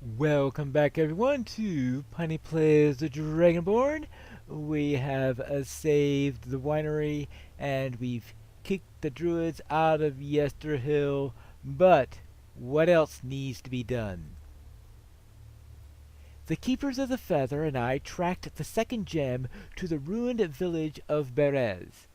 Welcome back everyone to Piney Plays the Dragonborn. We have saved the winery and we've kicked the druids out of Yesterhill, but what else needs to be done? The Keepers of the Feather and I tracked the second gem to the ruined village of Berez.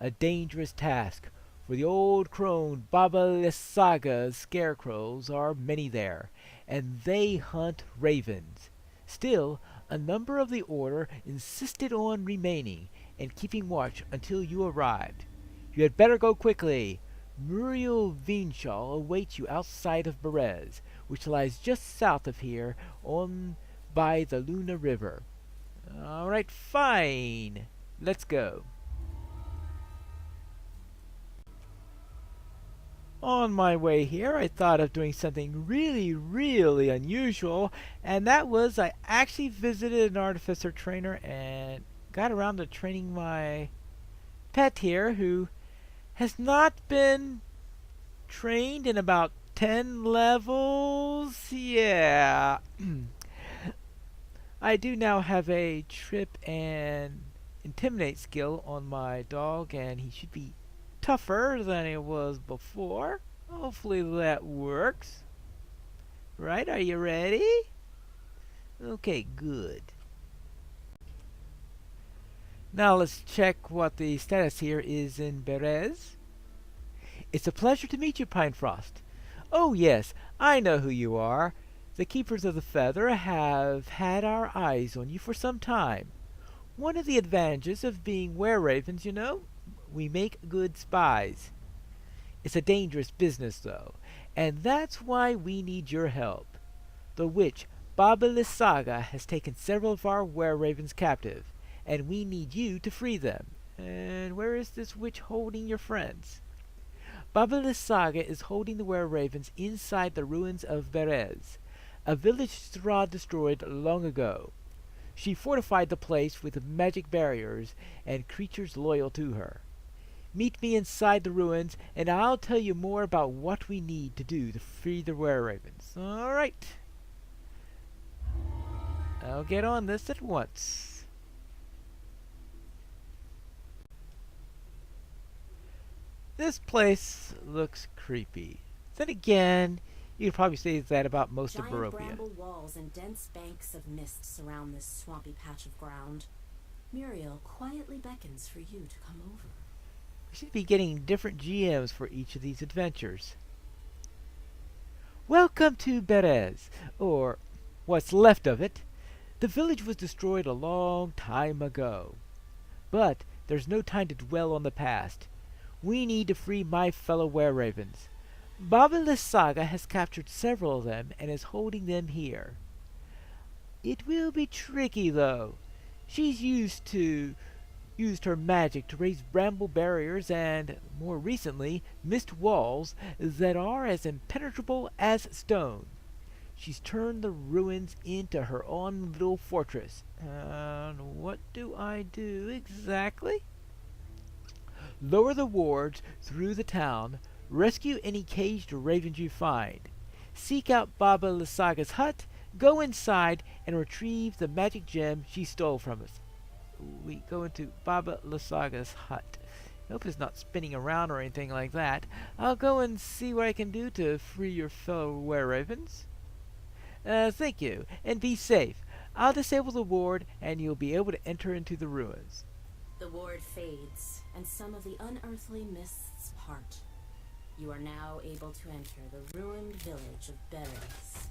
A dangerous task, for the old crone Baba Lysaga's scarecrows are many there, and they hunt ravens. Still, a number of the order insisted on remaining and keeping watch until you arrived. You had better go quickly. Muriel Veenshall awaits you outside of Berez, which lies just south of here on by the Luna River. All right, fine. Let's go. On my way here, I thought of doing something really unusual, and that was I actually visited an artificer trainer and got around to training my pet here, who has not been trained in about 10 levels. Yeah. I do now have a trip and intimidate skill on my dog, and he should be tougher than it was before. Hopefully that works. Right, are you ready? Okay, good. Now let's check what the status here is in Berez. It's a pleasure to meet you, Pinefrost. Oh yes, I know who you are. The Keepers of the Feather have had our eyes on you for some time. One of the advantages of being were-ravens, you know, we make good spies. It's a dangerous business, though, and that's why we need your help. The witch Baba Lysaga has taken several of our were-ravens captive, and we need you to free them. And where is this witch holding your friends? Baba Lysaga is holding the were-ravens inside the ruins of Berez, a village Strahd destroyed long ago. She fortified the place with magic barriers and creatures loyal to her. Meet me inside the ruins, and I'll tell you more about what we need to do to free the were-ravens. All right. I'll get on this at once. This place looks creepy. Then again, you could probably say that about most of Giant Barovia. bramble walls and dense banks of mist surround this swampy patch of ground. Muriel quietly beckons for you to come over. We should be getting different GMs for each of these adventures. Welcome to Berez, or what's left of it. The village was destroyed a long time ago. But there's no time to dwell on the past. We need to free my fellow were-ravens. Baba Lysaga has captured several of them and is holding them here. It will be tricky, though. She's used her magic to raise bramble barriers and, more recently, mist walls that are as impenetrable as stone. She's turned the ruins into her own little fortress. And what do I do exactly? Lower the wards through the town, rescue any caged ravens you find. Seek out Baba Lysaga's hut, go inside, and retrieve the magic gem she stole from us. We go into Baba Lysaga's hut. I hope it's not spinning around or anything like that. I'll go and see what I can do to free your fellow were-ravens. Thank you, and be safe. I'll disable the ward, and you'll be able to enter into the ruins. The ward fades, and some of the unearthly mists part. You are now able to enter the ruined village of Berez.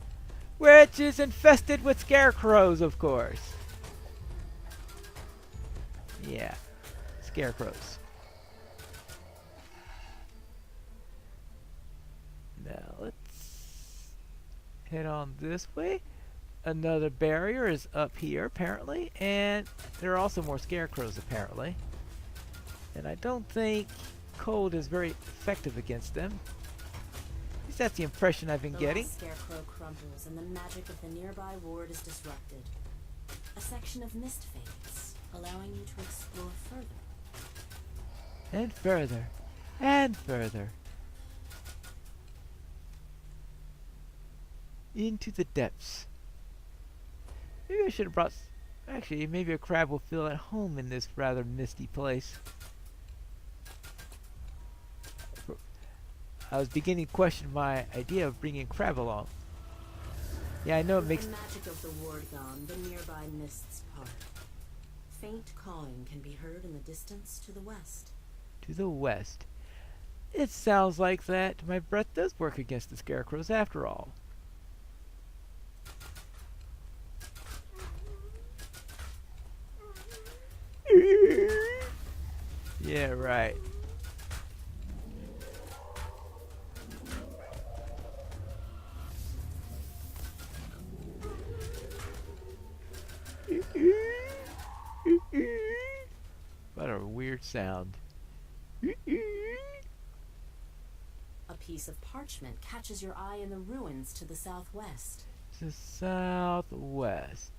Which is infested with scarecrows, of course. Yeah, scarecrows. Now let's head on this way. Another barrier is up here, apparently, and there are also more scarecrows, apparently. And I don't think cold is very effective against them. At least that's the impression I've been getting. The last scarecrow crumbles, and the magic of the nearby ward is disrupted. A section of mist fades, allowing you to explore further. And further. And further. into the depths. Maybe I should have brought... Actually, maybe a crab will feel at home in this rather misty place. I was beginning to question my idea of bringing a crab along. Yeah, I know it makes... the magic of the ward gone, the nearby mists part. Faint cawing can be heard in the distance to the west. To the west. It sounds like that my breath does work against the scarecrows after all. Yeah, right. What a weird sound. A piece of parchment catches your eye in the ruins to the southwest. The southwest.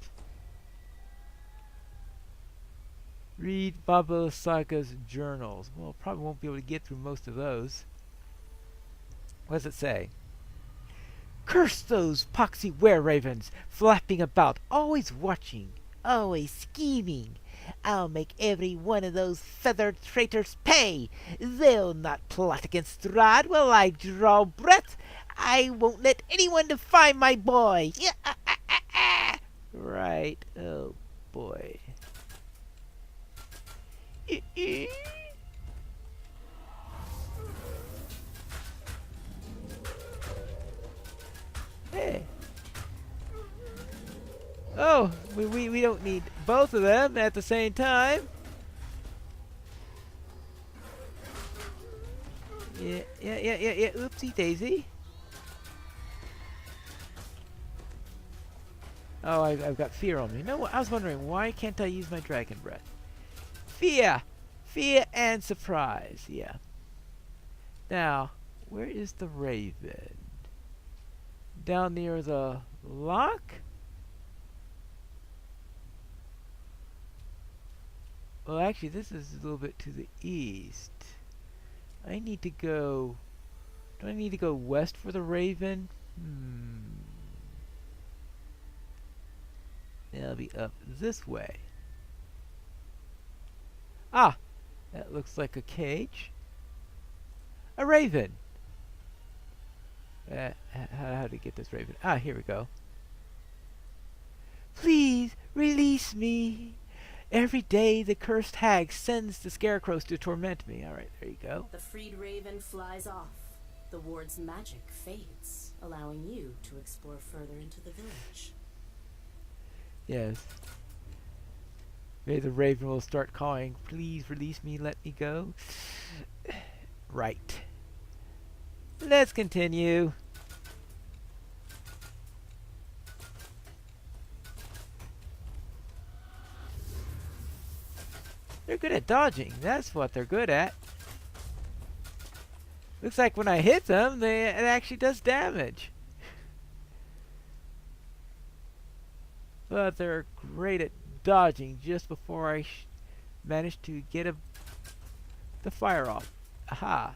Read Baba Saga's journals. Well, probably won't be able to get through most of those. What does it say? Curse those poxy were-ravens, flapping about, always watching, always scheming. I'll make every one of those feathered traitors pay. They'll not plot against Strahd while I draw breath. I won't let anyone define my boy. Right. Oh, boy. Hey. Oh, we don't need both of them at the same time. Yeah. Oopsie daisy. Oh, I've got fear on me. No, I was wondering, why can't I use my dragon breath? Fear! Fear and surprise, yeah. Now, where is the raven? Down near the lock? Well, actually, this is a little bit to the east. I need to go... Do I need to go west for the raven? It'll be up this way. Ah! That looks like a cage. A raven! How to get this raven? Ah, here we go. Please, release me! Every day the cursed hag sends the scarecrows to torment me. Alright, there you go. The freed raven flies off. The ward's magic fades, allowing you to explore further into the village. Yes. Maybe the raven will start calling, please release me, let me go. Right. Let's continue. They're good at dodging. That's what they're good at. Looks like when I hit them, it actually does damage. But they're great at dodging just before I manage to get the fire off. Aha.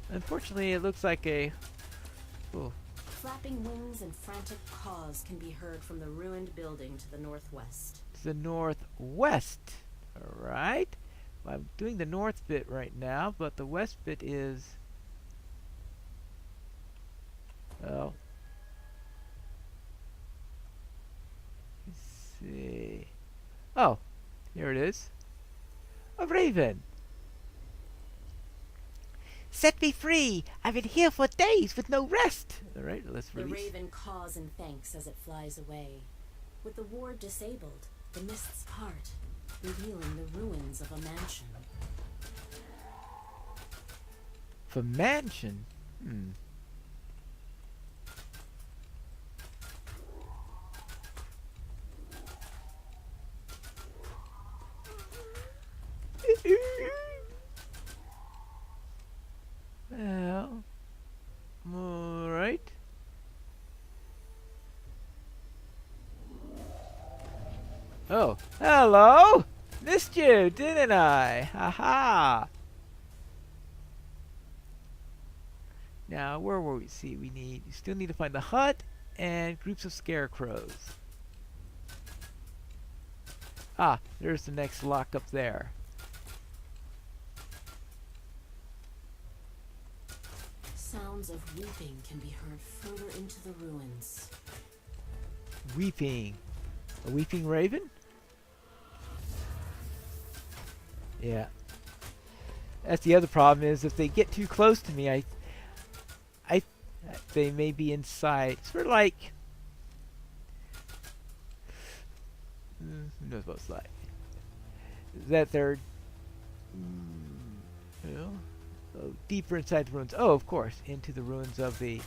Unfortunately, it looks like a... Ooh. Flapping wings and frantic caws can be heard from the ruined building to the northwest. To the northwest. Alright. Well, I'm doing the north bit right now, but the west bit is... Oh. Let's see. Oh, here it is. A raven. Set me free! I've been here for days with no rest! Alright, let's release. The raven caws in thanks as it flies away. With the ward disabled, the mists part, revealing the ruins of a mansion. For mansion? Well, alright. Oh, hello! Missed you, didn't I? Haha! Now, where were we? See, we still need to find the hut and groups of scarecrows. Ah, there's the next lock up there. Sounds of weeping can be heard further into the ruins. Weeping. A weeping raven? Yeah. That's the other problem is if they get too close to me, they may be inside. Sort of like, who knows what it's like. That they're, deeper inside the ruins. Oh, of course, into the ruins of the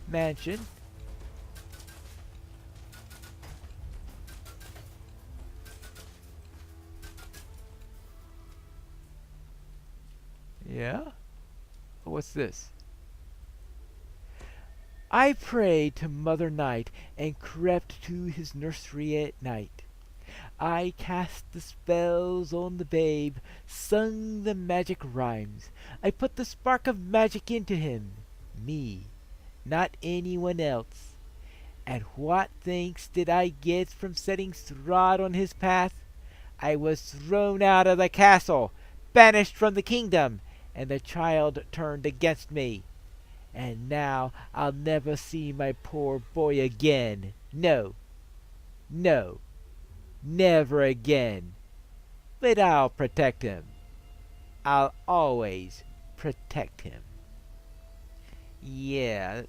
mansion. Yeah? What's this? I prayed to Mother Night and crept to his nursery at night. I cast the spells on the babe, sung the magic rhymes. I put the spark of magic into him. Me, not anyone else. And what thanks did I get from setting Strahd on his path? I was thrown out of the castle, banished from the kingdom, and the child turned against me. And now I'll never see my poor boy again. No, no, never again. But I'll protect him. I'll always protect him. Yeah,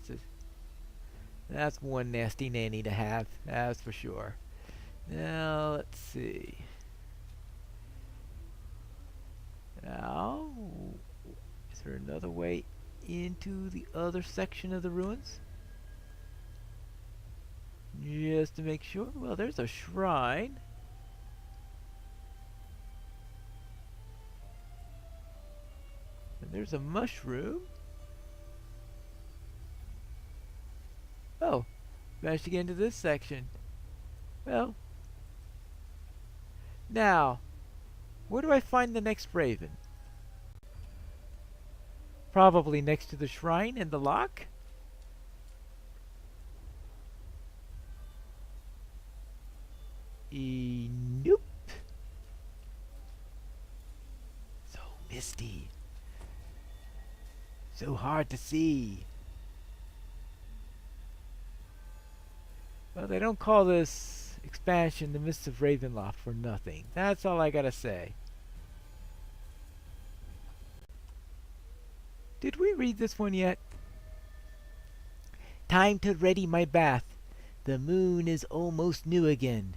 that's one nasty nanny to have, that's for sure. Now, let's see. Now, is there another way into the other section of the ruins? Just to make sure. Well, there's a shrine. And there's a mushroom. Oh, managed to get into this section. Well, now, where do I find the next raven? Probably next to the shrine and the lock? Nope. So misty. So hard to see. Well, they don't call this expansion the Mists of Ravenloft for nothing. That's all I gotta say. Did we read this one yet? Time to ready my bath. The moon is almost new again.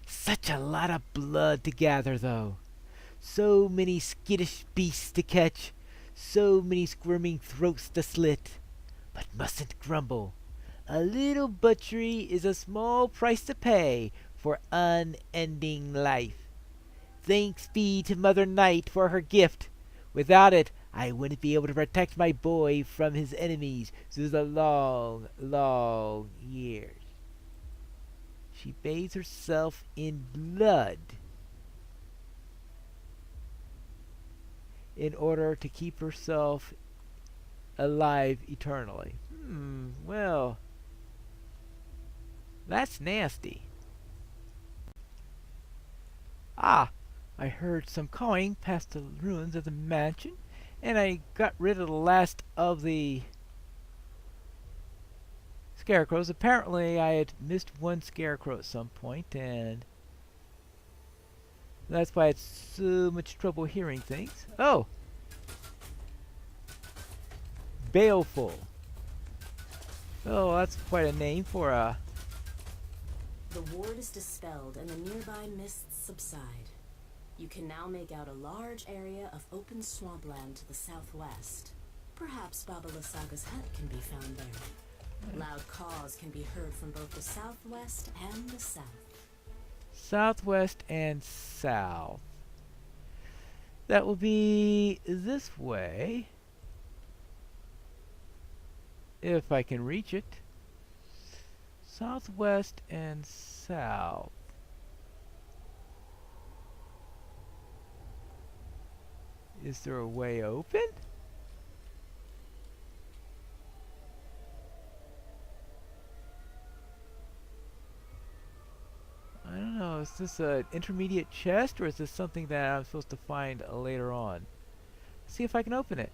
Such a lot of blood to gather, though. So many skittish beasts to catch. So many squirming throats to slit. But mustn't grumble. A little butchery is a small price to pay for unending life. Thanks be to Mother Night for her gift. Without it, I wouldn't be able to protect my boy from his enemies through the long, long years. She bathes herself in blood in order to keep herself alive eternally. Well, that's nasty. Ah, I heard some cawing past the ruins of the mansion, and I got rid of the last of the scarecrows. Apparently, I had missed one scarecrow at some point, and that's why it's so much trouble hearing things. Oh! Baleful. Oh, that's quite a name for a... The ward is dispelled and the nearby mists subside. You can now make out a large area of open swampland to the southwest. Perhaps Baba Lasaga's hut can be found there. Loud caws can be heard from both the southwest and the south. Southwest and south. That will be this way. If I can reach it. Southwest and south. Is there a way open? is this an intermediate chest, or is this something that I'm supposed to find later on? See if I can open it.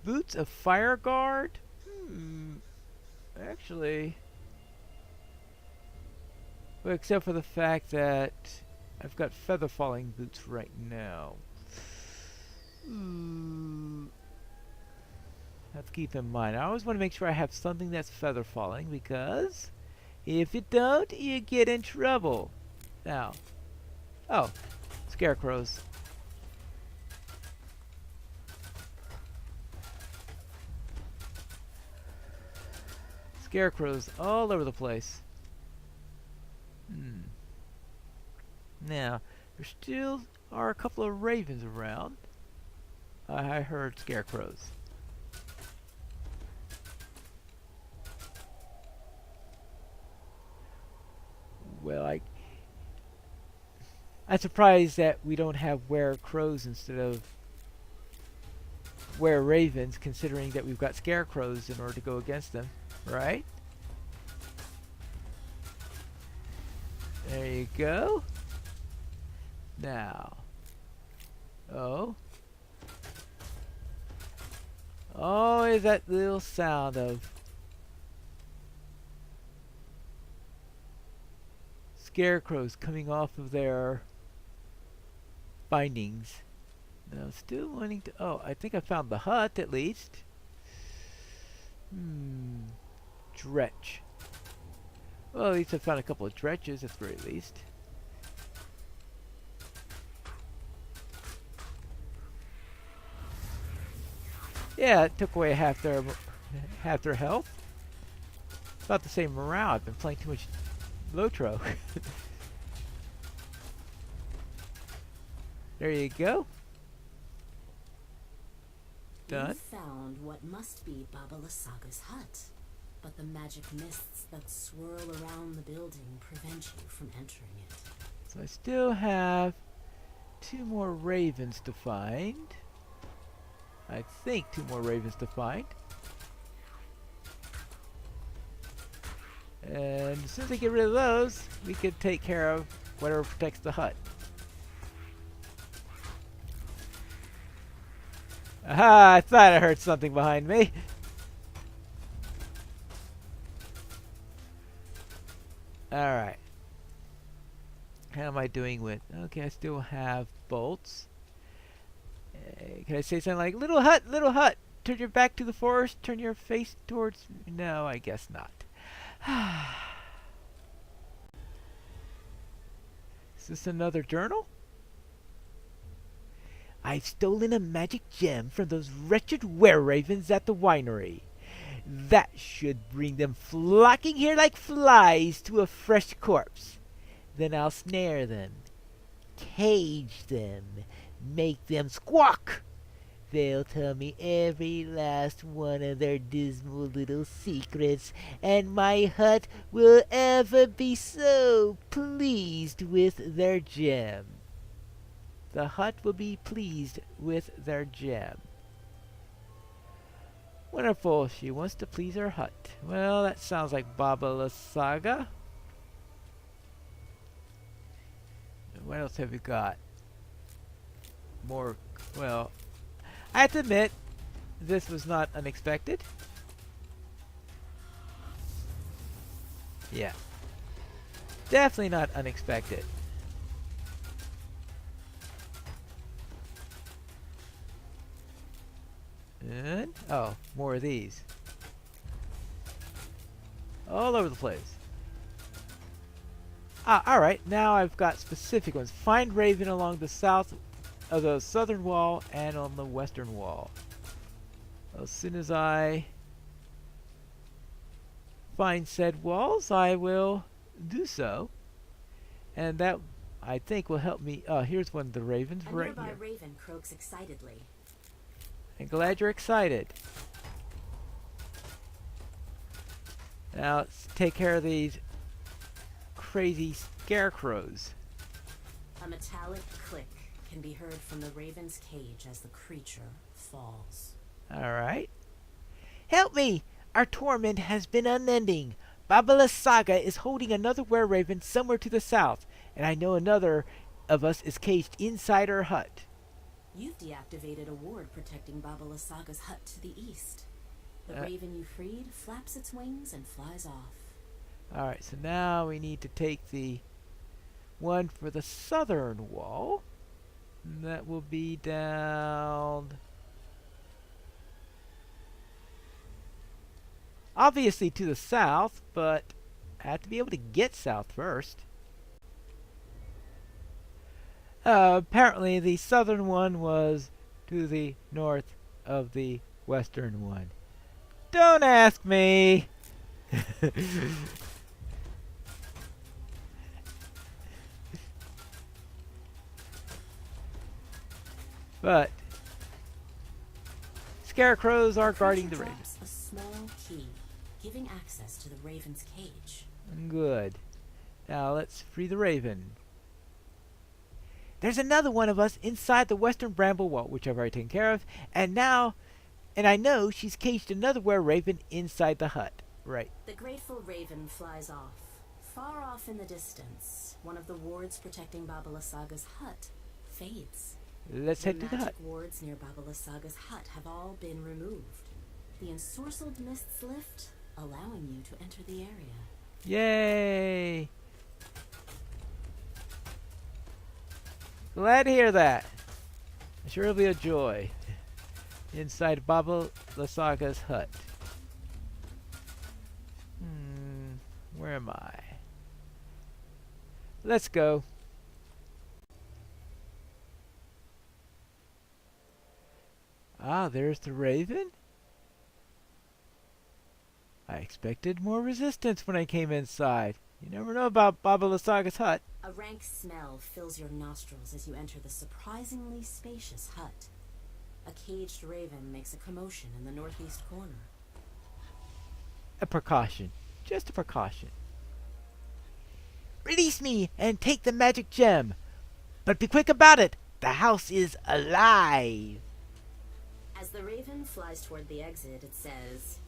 Boots of Fire Guard? Actually... Well, except for the fact that I've got feather falling boots right now. Have to keep in mind. I always want to make sure I have something that's feather falling, because if you don't, you get in trouble. Now, oh, scarecrows. Scarecrows all over the place. Now, there still are a couple of ravens around. I heard scarecrows. Well, I'm surprised that we don't have were crows instead of were ravens, considering that we've got scarecrows in order to go against them, right? There you go. Now. Oh. Always that little sound of scarecrows coming off of their bindings. Now, still wanting to... Oh, I think I found the hut, at least. Dretch. Well, at least I found a couple of dretches, at the very least. Yeah, it took away half their health. About the same morale. I've been playing too much Lotro. There you go. Done. You found what must be Baba Lasaga's hut, but the magic mists that swirl around the building prevent you from entering it. So I still have 2 more ravens to find. I think 2 more ravens to find. And as soon as I get rid of those, we can take care of whatever protects the hut. Aha! I thought I heard something behind me. Alright. How am I doing with... Okay, I still have bolts. Can I say something like, little hut, turn your back to the forest, turn your face towards... No, I guess not. Is this another journal? I've stolen a magic gem from those wretched were-ravens at the winery. That should bring them flocking here like flies to a fresh corpse. Then I'll snare them, cage them, make them squawk. They'll tell me every last one of their dismal little secrets, and my hut will ever be so pleased with their gem. The hut will be pleased with their gem. Wonderful, she wants to please her hut. Well, that sounds like Baba Lasaga. What else have we got? More, well, I have to admit, this was not unexpected. Yeah. Definitely not unexpected. And, oh, more of these. All over the place. Ah, alright, now I've got specific ones. Find Raven along the south of the southern wall and on the western wall. As soon as I find said walls, I will do so. And that, I think, will help me. Here's one of the ravens right nearby here. Raven croaks excitedly. I'm glad you're excited. Now let's take care of these crazy scarecrows. A metallic click can be heard from the raven's cage as the creature falls. Alright. Help me! Our torment has been unending. Babala Saga is holding another were-raven somewhere to the south, and I know another of us is caged inside her hut. You've deactivated a ward protecting Babala Saga's hut to the east. The raven you freed flaps its wings and flies off. Alright, so now we need to take the one for the southern wall. And that will be down... obviously to the south, but I have to be able to get south first. Apparently the southern one was to the north of the western one. Don't ask me! But scarecrows are guarding the raven. A small key, giving access to the raven's cage. Good. Now let's free the raven. There's another one of us inside the western bramble wall, which I've already taken care of, and I know she's caged another were-raven inside the hut. Right. The grateful raven flies off. Far off in the distance, one of the wards protecting Babala Saga's hut fades. Let's head to the hut. The magic wards near Babala Saga's hut have all been removed. The ensorcelled mists lift, allowing you to enter the area. Yay! Glad to hear that. It sure will be a joy. Inside Babala Saga's hut. Where am I? Let's go. Ah, there's the raven. I expected more resistance when I came inside. You never know about Babala Saga's hut. A rank smell fills your nostrils as you enter the surprisingly spacious hut. A caged raven makes a commotion in the northeast corner. A precaution. Just a precaution. Release me and take the magic gem. But be quick about it. The house is alive. As the raven flies toward the exit, it says,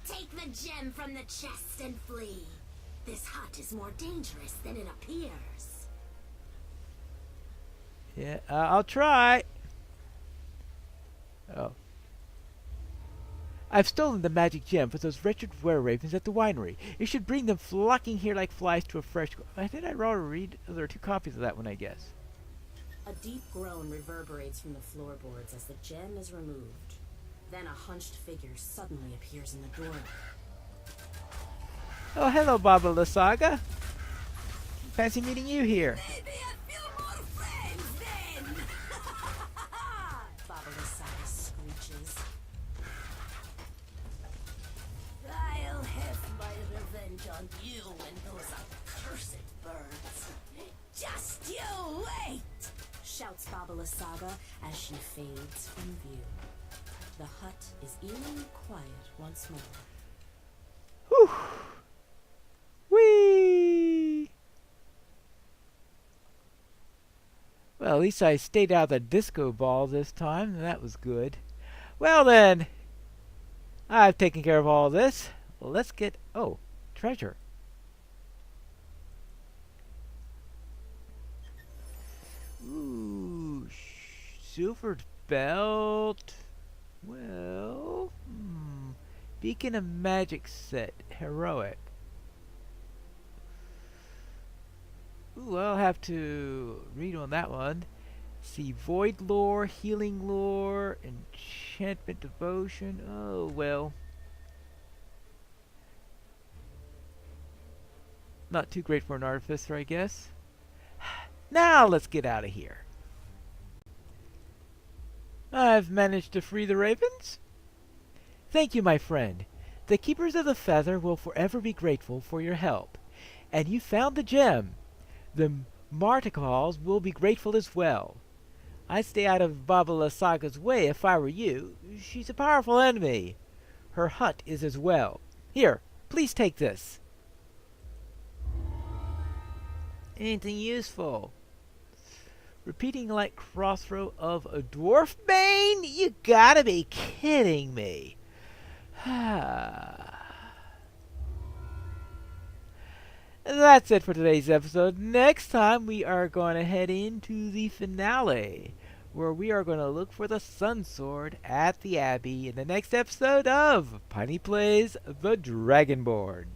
"Take the gem from the chest and flee. This hut is more dangerous than it appears." Yeah, I'll try. Oh. I've stolen the magic gem for those wretched were-ravens at the winery. It should bring them flocking here like flies to a fresh... I think I'd rather read... There are 2 copies of that one, I guess. A deep groan reverberates from the floorboards as the gem is removed. Then a hunched figure suddenly appears in the doorway. Oh, hello, Babala Saga. Fancy meeting you here. Maybe a few more friends then! Babala Saga screeches. I'll have my revenge on you and those accursed birds. Just you wait! Shouts Babala Saga as she fades from view. The hut is eerily quiet once more. Whew. Whee! Well, at least I stayed out of the disco ball this time, and that was good. Well then, I've taken care of all this. Well, let's get... oh, treasure. Ooh, silvered belt. Well, Beacon of Magic set, heroic. Ooh, I'll have to read on that one. See, void lore, healing lore, enchantment devotion. Oh, well. Not too great for an artificer, I guess. Now let's get out of here. I've managed to free the ravens. Thank you, my friend. The Keepers of the Feather will forever be grateful for your help. And you found the gem. The Marticals will be grateful as well. I'd stay out of Babala Saga's way if I were you. She's a powerful enemy. Her hut is as well. Here, please take this. Anything useful? Repeating like crossrow of a dwarf Bane? You gotta be kidding me. That's it for today's episode. Next time we are going to head into the finale, where we are going to look for the Sun Sword at the Abbey in the next episode of Piney Plays the Dragonborn.